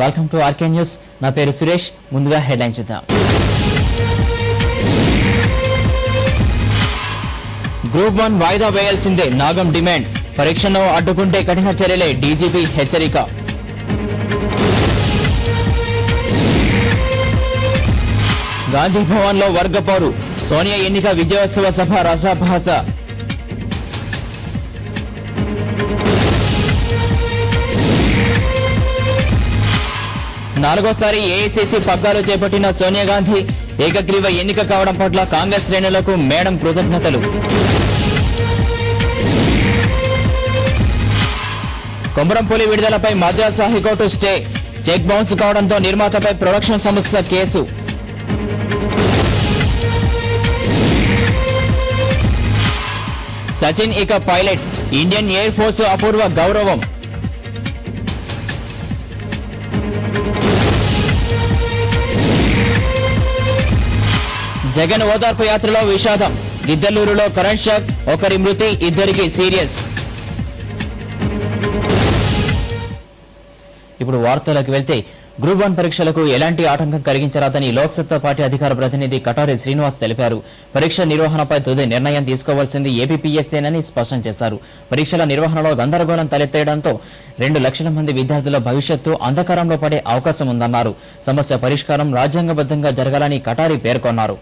Welcome to RK news. నా పేరు సురేష్. ముందుగా హెడ్లైన్స్ చూద్దాం. గ్రూప్ 1 వాయిదా వేయాల్సిందే నాగం డిమాండ్. పరీక్షను అడ్డుకుంటే కఠిన చర్యలే డీజీపీ హెచ్చరిక. గాంధీ భవన్ లో వర్గ పోరు. సోనియా ఎన్నిక విజయోత్సవ సభ రసాభాస. నాలుగోసారి ఏఐసీసీ పగ్గాలు చేపట్టిన సోనియా గాంధీ ఏకగ్రీవ ఎన్నిక కావడం పట్ల కాంగ్రెస్ శ్రేణులకు మేడం కృతజ్ఞతలు. కొమరంపులి విడుదలపై Madras high court stay. Check bounce కావడంతో నిర్మాతపై ప్రొడక్షన్ సంస్థ కేసు. సచిన్ ఇక పైలట్. ఇండియన్ ఎయిర్ ఫోర్స్ అపూర్వ గౌరవం. జగన్ ఓదార్పు యాత్రలో విషాదం. గిద్దలూరులో కరెంట్ షాక్. ఒకరి మృతి, ఇద్దరికి సీరియస్. ఇప్పుడు వార్తలకు వెళ్తే గ్రూప్ 1 పరీక్షలకు ఎలాంటి ఆటంకం కలిగించరాదని లోక్సత్తా పార్టీ అధికార ప్రతినిధి కటారి శ్రీనివాస్ తెలిపారు. పరీక్ష నిర్వహణపై తుది నిర్ణయం తీసుకోవాల్సింది ఏపీపీఎస్సీనని స్పష్టం చేశారు. పరీక్షల నిర్వహణలో గందరగోళం తలెత్తేయడంతో 2 లక్షల మంది విద్యార్థుల భవిష్యత్తు అంధకారంలో పడే అవకాశం ఉందన్నారు. సమస్య పరిష్కారం రాజ్యాంగబద్ధంగా జరగాలని కటారి పేర్కొన్నారు.